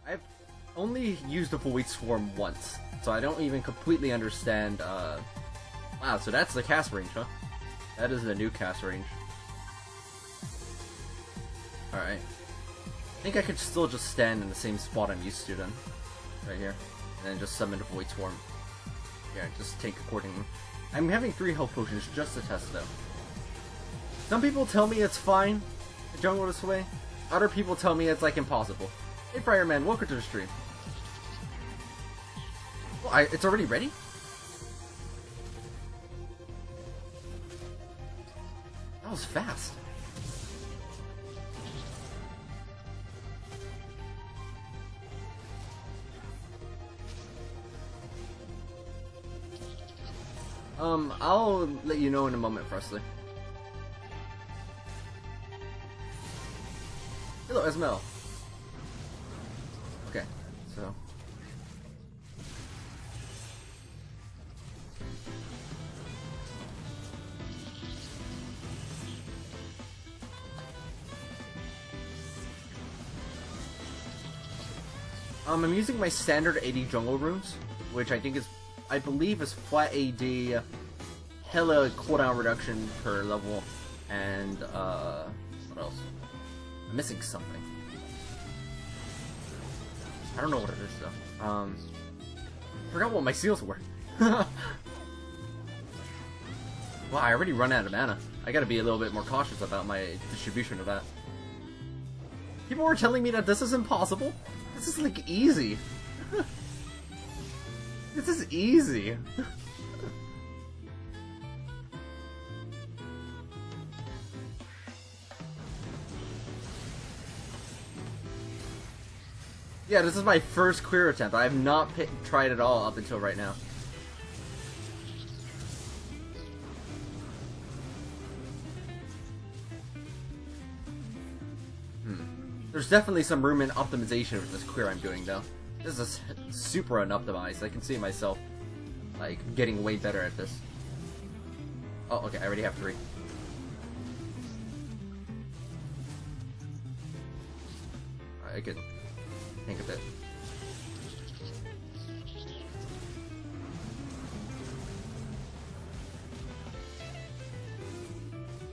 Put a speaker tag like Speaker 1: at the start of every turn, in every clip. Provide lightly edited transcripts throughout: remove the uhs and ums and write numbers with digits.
Speaker 1: I've only used the Void Swarm once, so I don't even completely understand, Wow, so that's the cast range, huh? That is the new cast range. Alright. I think I could still just stand in the same spot I'm used to then. Right here. And then just summon the Void Swarm. Yeah, just take accordingly. I'm having 3 health potions just to test though. Some people tell me it's fine to jungle this way. Other people tell me it's like impossible. Hey Fireman, welcome to the stream. Oh, it's already ready? That was fast. I'll let you know in a moment, Presley. Hello, Esmel. Okay, so... I'm using my standard AD jungle runes, which I think is, I believe is flat AD, hella cooldown reduction per level, and what else? I'm missing something. I don't know what it is though. I forgot what my seals were. Wow, I already run out of mana. I gotta be a little bit more cautious about my distribution of that. People were telling me that this is impossible. This is like easy. This is easy. Yeah, this is my first clear attempt. I have not tried it all up until right now. There's definitely some room in optimization with this clear I'm doing, though. This is super unoptimized. I can see myself, like, getting way better at this. Oh, okay, I already have 3. I could think of it.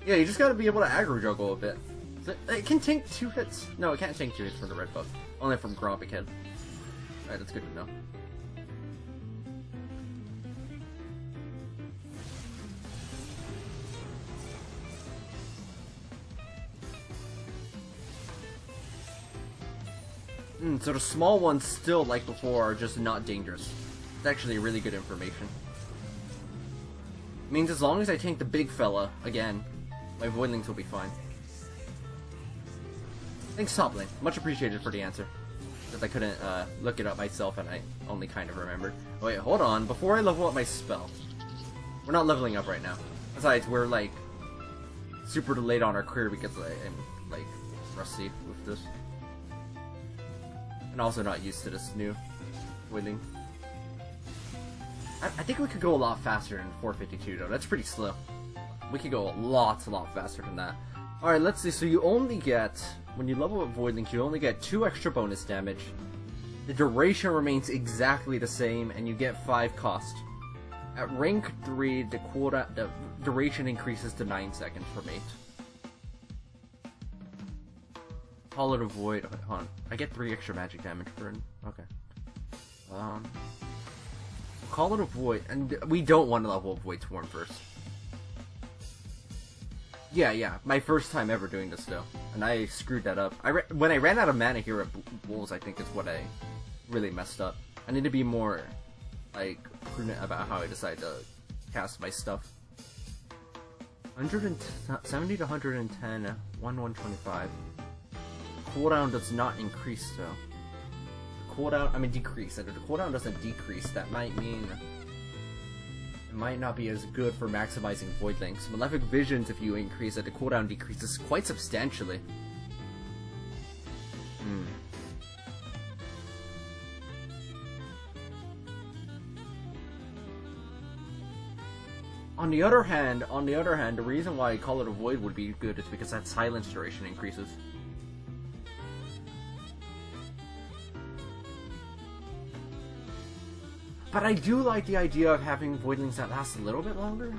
Speaker 1: Yeah, you just gotta be able to aggro juggle a bit. It can tank 2 hits. No, it can't tank 2 hits from the red buff. Only from Grompic Head. Alright, that's good to know. So the small ones still, like before, are just not dangerous. It's actually really good information. It means as long as I tank the big fella, again, my Voidlings will be fine. Thanks, Toppling. Much appreciated for the answer. Because I couldn't look it up myself and I only kind of remembered. Oh, wait, hold on. Before I level up my spell. We're not leveling up right now. Besides, we're like super delayed on our career because I'm like rusty with this. And also not used to this new Voidling. I think we could go a lot faster in 452 though. That's pretty slow. We could go a lot faster than that. Alright, let's see. So you only get, when you level up Voidlings, you only get 2 extra bonus damage. The duration remains exactly the same, and you get 5 cost. At rank 3, the duration increases to 9 seconds from 8. Call it a void. Okay, hold on. I get 3 extra magic damage for it. Okay. Call it a void, and we don't want to level up Void Swarm first. Yeah, my first time ever doing this though, and I screwed that up. When I ran out of mana here at Wolves, I think is what I really messed up. I need to be more, like, prudent about how I decide to cast my stuff. 170 to 110, 125. Cooldown does not increase though. The cooldown, I mean decrease. If the cooldown doesn't decrease, that might mean it might not be as good for maximizing Voidlings. Malefic Visions, if you increase it, the cooldown decreases quite substantially. On the other hand, the reason why Call It a Void would be good is because that silence duration increases. But I do like the idea of having Voidlings that last a little bit longer.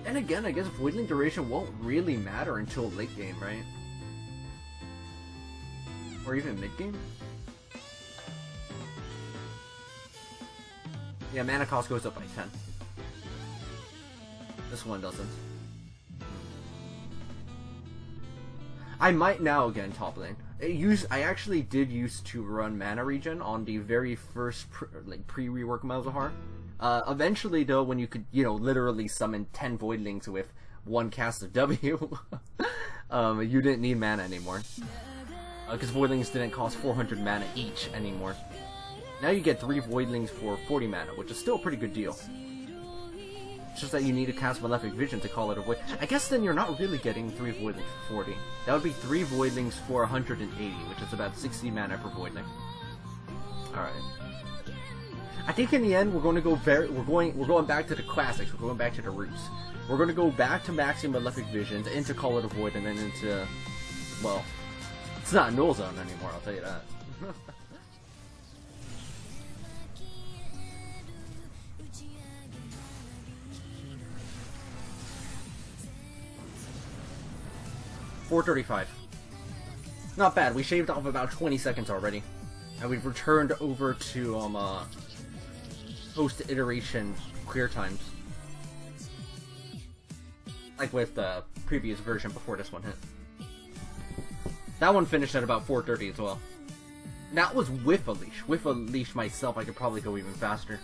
Speaker 1: And again, I guess Voidling duration won't really matter until late game, right? Or even mid game? Yeah, mana cost goes up by 10. This one doesn't. I might now again top lane. I actually did used to run mana regen on the very first pre-rework Malzahar. Eventually though, when you could, you know, literally summon 10 Voidlings with one cast of W, you didn't need mana anymore. Because Voidlings didn't cost 400 mana each anymore. Now you get 3 Voidlings for 40 mana, which is still a pretty good deal. It's just that you need to cast Malefic Vision to call it a void. I guess then you're not really getting 3 Voidlings for 40. That would be 3 Voidlings for 180, which is about 60 mana per Voidling. Alright. I think in the end we're going to go we're going back to the classics, we're going back to the roots. We're going to go back to maxing Malefic Visions, into Call It a Void, and then into, well, it's not Null Zone anymore, I'll tell you that. $435. Not bad. We shaved off about 20 seconds already, and we've returned over to post-iteration clear times, like with the previous version before this one hit. That one finished at about 4:30 as well. That was with a leash. With a leash myself, I could probably go even faster,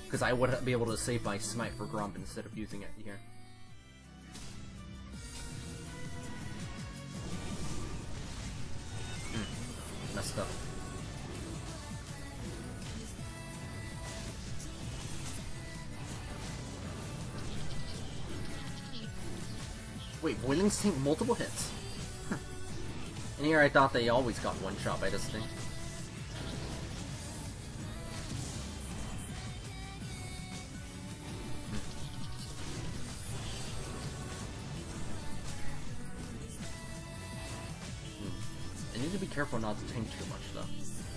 Speaker 1: because I would be able to save my smite for Grump instead of using it here. Messed up. Wait, Voidlings take multiple hits? Huh. And here I thought they always got one shot by this thing. I need to be careful not to tank too much though.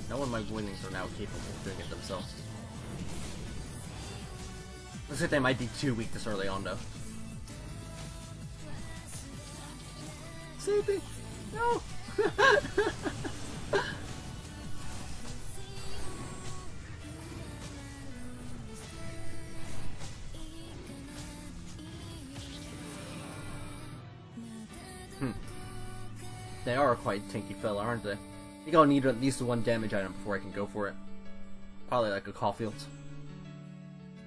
Speaker 1: None of my Voidlings are now capable of doing it themselves. Looks like they might be too weak this early on though. Save me! No! They are quite tanky fella, aren't they? I think I'll need at least one damage item before I can go for it. Probably like a Caulfield.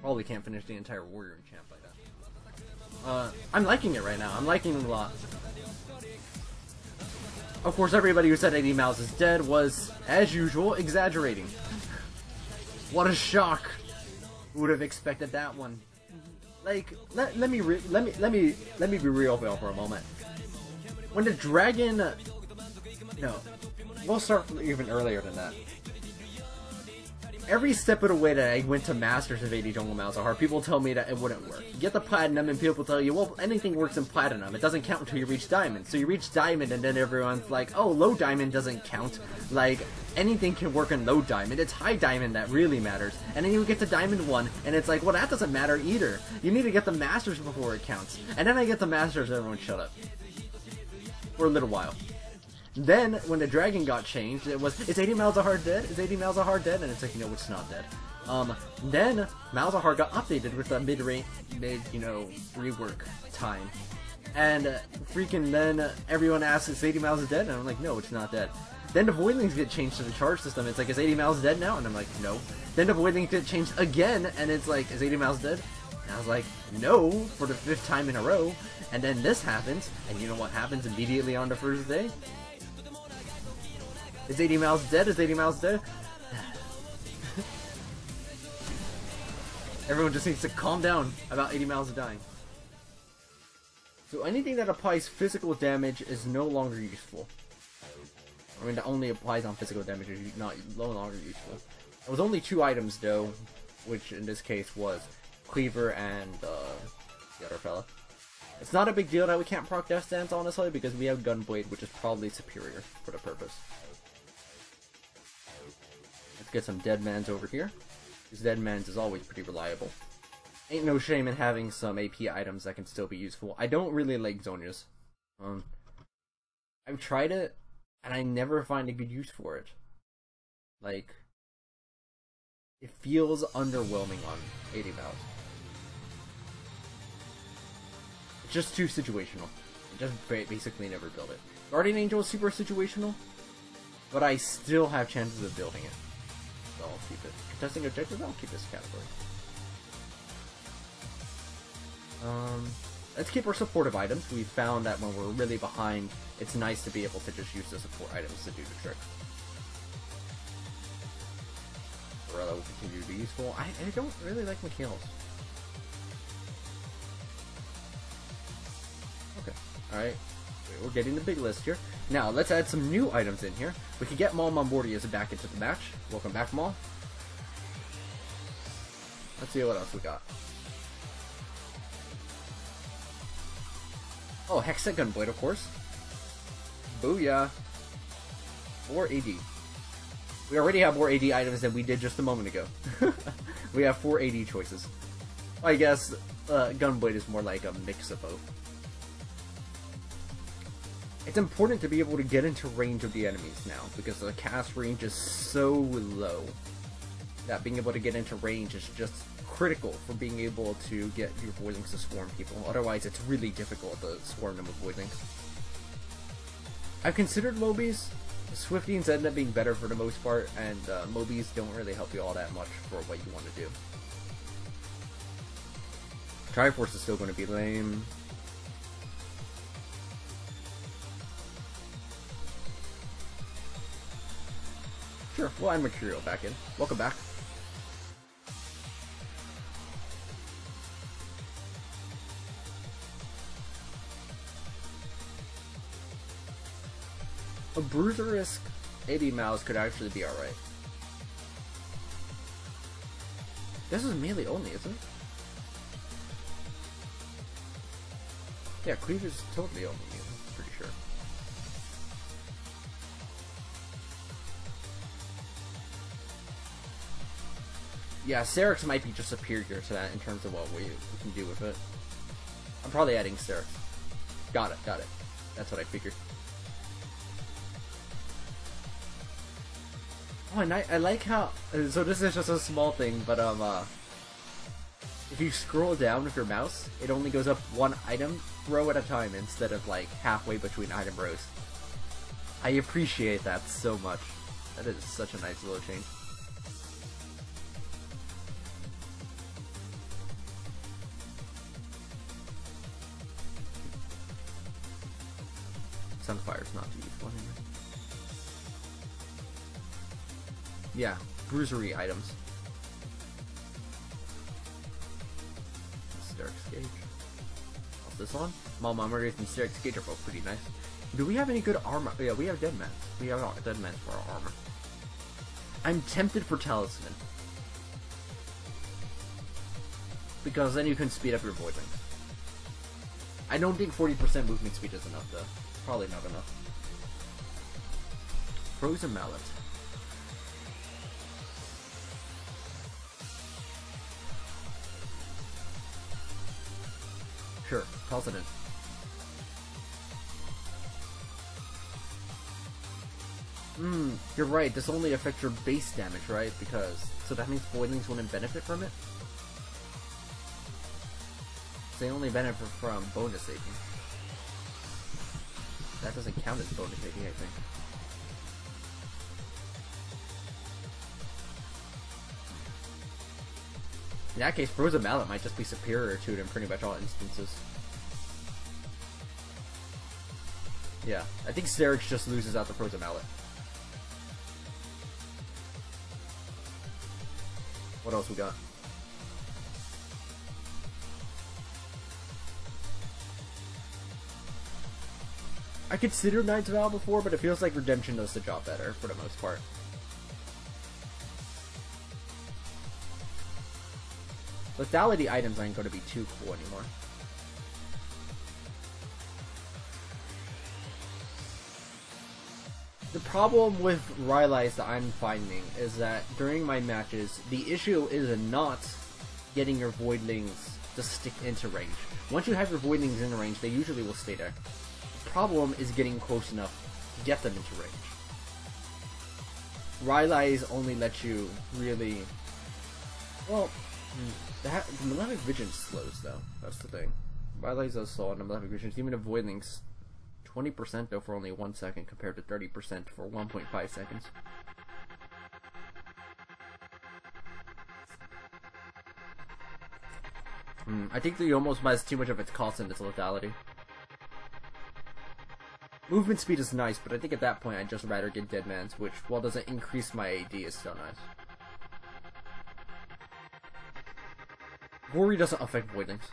Speaker 1: Probably can't finish the entire warrior enchant like that. I'm liking it right now. I'm liking it a lot. Of course, everybody who said AD Malz is dead was, as usual, exaggerating. What a shock! Who would have expected that one? Like, let me be real for a moment. When the dragon... No. We'll start even earlier than that. Every step of the way that I went to Masters of AD Jungle Malzahar, people tell me that it wouldn't work. You get the Platinum and people tell you, well, anything works in Platinum. It doesn't count until you reach Diamond. So you reach Diamond and then everyone's like, oh, low Diamond doesn't count. Like, anything can work in low Diamond. It's high Diamond that really matters. And then you get to Diamond 1 and it's like, well, that doesn't matter either. You need to get the Masters before it counts. And then I get the Masters and everyone shut up. For a little while. Then, when the dragon got changed, it was, is AD Malzahar dead? Is AD Malzahar dead? And it's like, no, it's not dead. Then, Malzahar got updated with the you know, rework time. And, freaking then, everyone asks, is AD Malz dead? And I'm like, no, it's not dead. Then the Voidlings get changed to the charge system. It's like, is AD Malz dead now? And I'm like, no. Then the Voidlings get changed again, and it's like, is AD Malz dead? And I was like, no, for the 5th time in a row. And then this happens, and you know what happens immediately on the first day? Is AD Malz dead? Is AD Malz dead? Everyone just needs to calm down about AD Malz dying. So anything that applies physical damage is no longer useful. I mean, that only applies on physical damage is no longer useful. There was only 2 items though, which in this case was Cleaver and the other fella. It's not a big deal that we can't proc Death Stance, honestly, because we have Gunblade, which is probably superior for the purpose. Let's get some Dead Mans over here. Because Dead Man's is always pretty reliable. Ain't no shame in having some AP items that can still be useful. I don't really like Zonia's. I've tried it, and I never find a good use for it. Like, it feels underwhelming on AD Malz. It's just too situational. I just basically never build it. Guardian Angel is super situational, but I still have chances of building it. So I'll keep it. Contesting objectives, I'll keep this category. Let's keep our supportive items. We found that when we're really behind, it's nice to be able to just use the support items to do the trick. Rylai will continue to be useful. I don't really like Mikhail's. Okay, alright. We're getting the big list here. Now, let's add some new items in here. We could get Maul Mombordius back into the match. Welcome back, Maul. Let's see what else we got. Oh, Hexa Gunblade, of course. Booyah. More AD. We already have more AD items than we did just a moment ago. We have 4 AD choices. I guess Gunblade is more like a mix of both. It's important to be able to get into range of the enemies now, because the cast range is so low that being able to get into range is just critical for being able to get your Voidlings to swarm people. Otherwise, it's really difficult to swarm them with Voidlings. I've considered Mobies. Swiftians end up being better for the most part, and Mobies don't really help you all that much for what you want to do. Triforce is still going to be lame. Sure, we'll add Mercurial back in. Welcome back. A Bruiser-esque AD Malz could actually be alright. This is melee only, isn't it? Yeah, Cleave is totally only melee, pretty sure. Yeah, Syrinx might be just superior to that in terms of what we can do with it. I'm probably adding Syrinx. Got it, got it. That's what I figured. Oh, and I like how, so this is just a small thing, but if you scroll down with your mouse, it only goes up one item row at a time instead of like halfway between item rows. I appreciate that so much. That is such a nice little change. Sunfire's not too useful anyway. Yeah, bruisery items. Stark Gauge. What's this one? Maul Mombordius and Stark Gauge are both pretty nice. Do we have any good armor? Yeah, we have Dead Man's. We have Dead Man's for our armor. I'm tempted for Talisman. Because then you can speed up your Voidling. I don't think 40% movement speed is enough though. Probably not enough. Frozen Mallet. Sure, toss it in. You're right, this only affects your base damage, right? Because, so that means Voidlings wouldn't benefit from it? They only benefit from bonus taking. That doesn't count as bonus taking, I think. In that case, Frozen Mallet might just be superior to it in pretty much all instances. Yeah, I think Syrinx just loses out the Frozen Mallet. What else we got? I considered Knight's Vow before, but it feels like Redemption does the job better for the most part. Lethality items aren't going to be too cool anymore. The problem with Rylai that I'm finding is that during my matches, the issue is not getting your Voidlings to stick into range. Once you have your Voidlings in range, they usually will stay there. The problem is getting close enough to get them into range. Rylai's only let you really... Well, the Malefic Vision slows though, that's the thing. Rylai's does slow on the Malefic Vision, even if Voidlings 20% though for only 1 second compared to 30% for 1.5 seconds. I think that you almost buys too much of its cost in its lethality. Movement speed is nice, but I think at that point I'd just rather get Dead Man's, which, while doesn't increase my AD, is still nice. Gory doesn't affect Voidlings.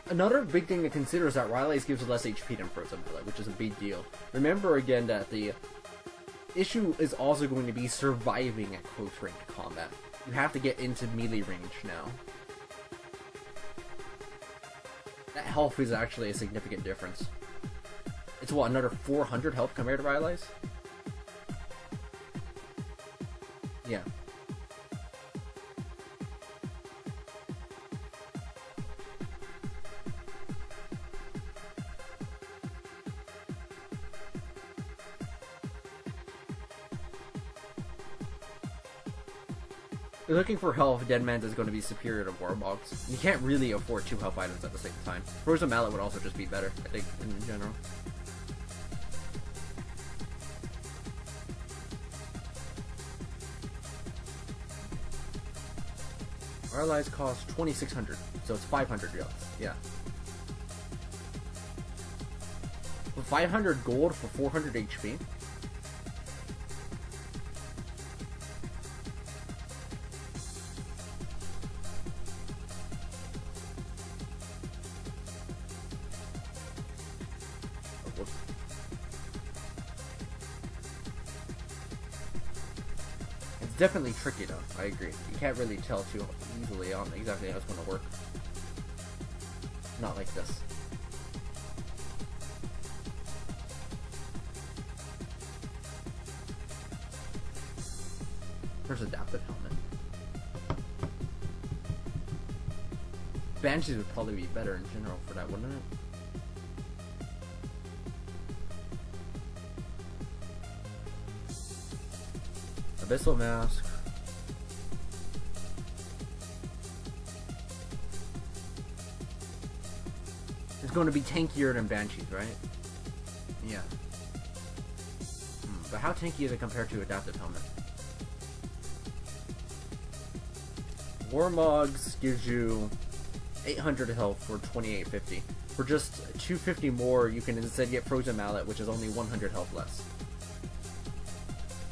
Speaker 1: Another big thing to consider is that Rylai's gives less HP than Frozen Melee, which is a big deal. Remember again that the issue is also going to be surviving at close range combat. You have to get into melee range now. That health is actually a significant difference. It's what, another 400 health compared to Rylai's? Yeah. You're looking for health, Dead Man's is going to be superior to Warmogs. You can't really afford 2 health items at the same time. Frozen Mallet would also just be better, I think, in general. Rylai's cost 2,600, so it's 500 gil. Yeah. For 500 gold for 400 HP? It's definitely tricky though, I agree. You can't really tell too easily on exactly how it's going to work. Not like this. There's adaptive helmet. Banshees would probably be better in general for that, wouldn't it? Abyssal Mask. It's going to be tankier than Banshees, right? Yeah. But how tanky is it compared to Adaptive Helmet? Warmogs gives you 800 health for 2850. For just 250 more, you can instead get Frozen Mallet, which is only 100 health less.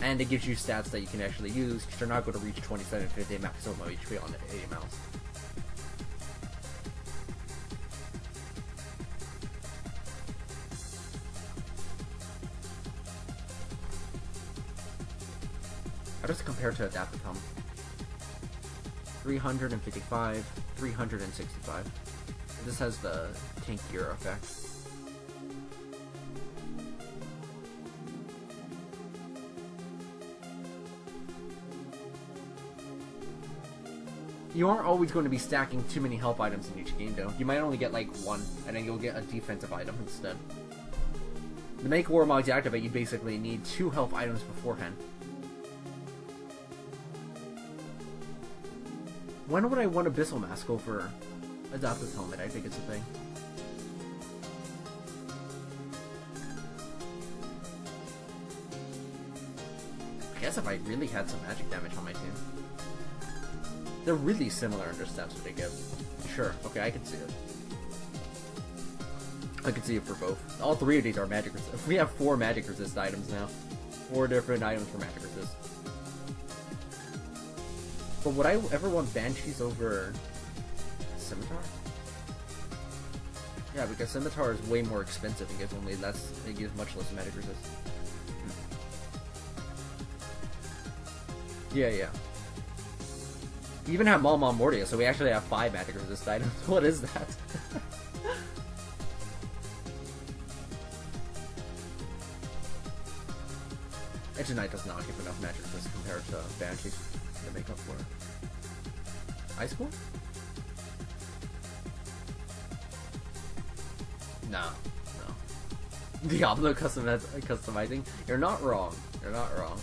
Speaker 1: And it gives you stats that you can actually use, because you're not going to reach 2750 maximum HP on the AD Malz. How does it compare to Adaptive Helmet? 355, 365. This has the tankier effect. You aren't always going to be stacking too many health items in each game though. You might only get like one, and then you'll get a defensive item instead. To make Warmogs activate, you basically need 2 health items beforehand. When would I want Abyssal Mask over Adaptive Helmet? I think it's a thing. I guess if I really had some magic damage on my team. They're really similar in their stats that they give. Sure, okay, I can see it. I can see it for both. All 3 of these are magic resist. We have 4 magic resist items now. 4 different items for magic resist. But would I ever want Banshees over Scimitar? Yeah, because Scimitar is way more expensive and gives only less. It gives much less magic resist. Yeah, yeah. We even have Malma Mordia, so we actually have 5 magic resist items. What is that? Edge Knight does not give enough magic resist compared to Banshee to make up for it. Ice Ball? No, no. Diablo customizing? You're not wrong. You're not wrong.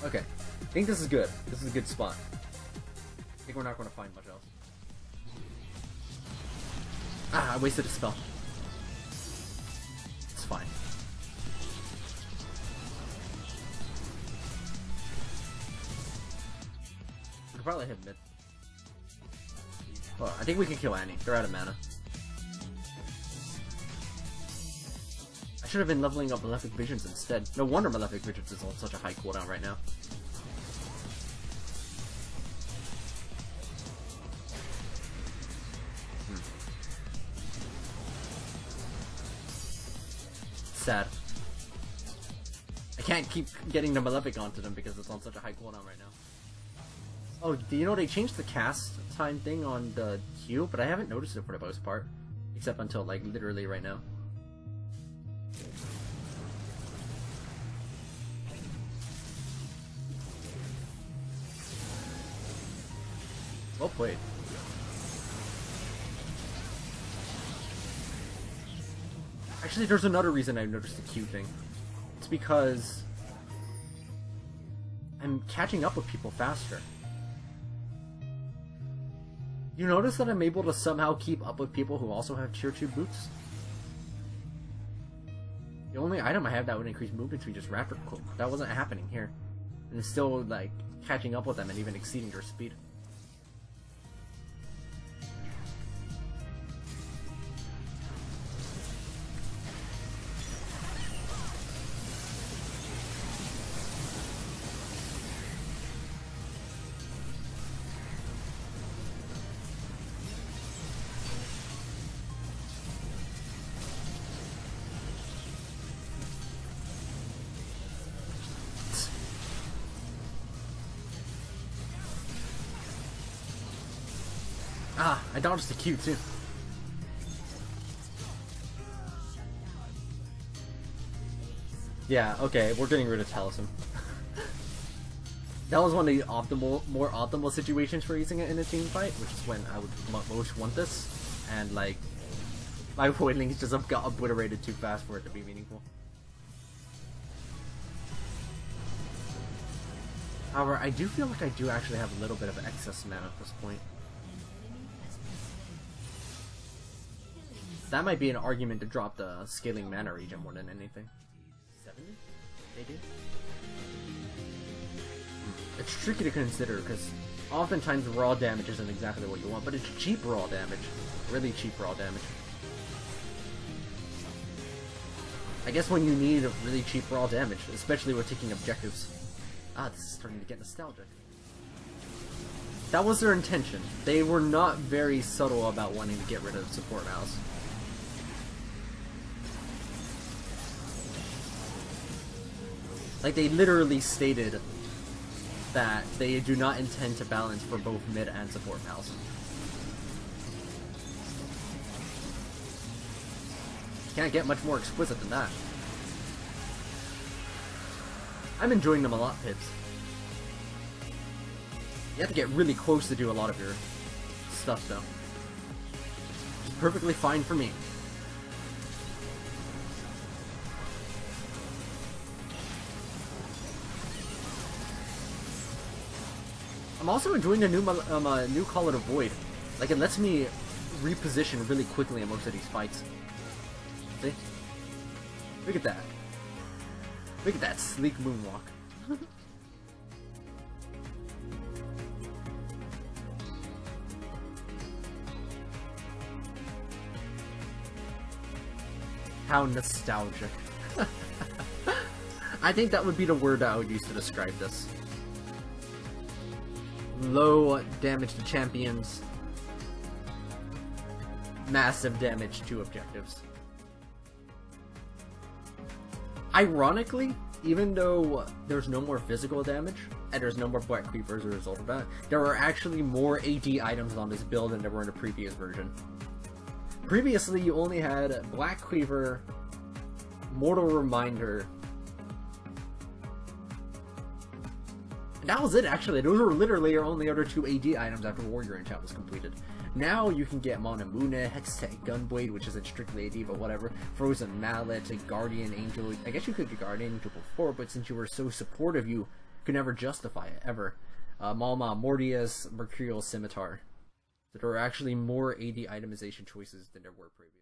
Speaker 1: Okay, I think this is good. This is a good spot. I think we're not going to find much else. Ah, I wasted a spell. It's fine. We could probably hit mid. Well, I think we can kill Annie. They're out of mana. I should have been leveling up Malefic Visions instead. No wonder Malefic Visions is on such a high cooldown right now. Sad. I can't keep getting the Malefic onto them because it's on such a high cooldown right now. Oh, do you know they changed the cast time thing on the Q, but I haven't noticed it for the most part. Except until, like, literally right now. Well played. Actually, there's another reason I noticed the Q thing. It's because I'm catching up with people faster. You notice that I'm able to somehow keep up with people who also have tier 2 boots? The only item I have that would increase movement speed is Raptor Cloak. That wasn't happening here. And it's still, like, catching up with them and even exceeding their speed. Ah, I dodged the Q too. Yeah, okay, we're getting rid of Talisman. That was one of the more optimal situations for using it in a team fight, which is when I would most want this, and like, my Voidlings just got obliterated too fast for it to be meaningful. However, I do feel like I do actually have a little bit of excess mana at this point. That might be an argument to drop the scaling mana regen more than anything. 70? 80? It's tricky to consider because oftentimes raw damage isn't exactly what you want, but it's cheap raw damage. Really cheap raw damage. I guess when you need really cheap raw damage, especially with taking objectives. Ah, this is starting to get nostalgic. That was their intention. They were not very subtle about wanting to get rid of support mouse. Like, they literally stated that they do not intend to balance for both mid and support mouse. Can't get much more explicit than that. I'm enjoying them a lot, Pips. You have to get really close to do a lot of your stuff, though. It's perfectly fine for me. I'm also enjoying the new Call It a Void. Like, it lets me reposition really quickly in most of these fights. See? Look at that. Look at that sleek moonwalk. How nostalgic. I think that would be the word I would use to describe this. Low damage to champions, massive damage to objectives. Ironically, even though there's no more physical damage, and there's no more Black Creeper as a result of that, there are actually more AD items on this build than there were in the previous version. Previously, you only had Black Cleaver, Mortal Reminder. That was it, actually. Those were literally your only other 2 AD items after Warrior Enchant was completed. Now you can get Monamuna, Hextech Gunblade, which isn't strictly AD, but whatever. Frozen Mallet, Guardian Angel. I guess you could get Guardian Angel before, but since you were so supportive, you could never justify it, ever. Malma Mordius, Mercurial Scimitar. So there are actually more AD itemization choices than there were previously.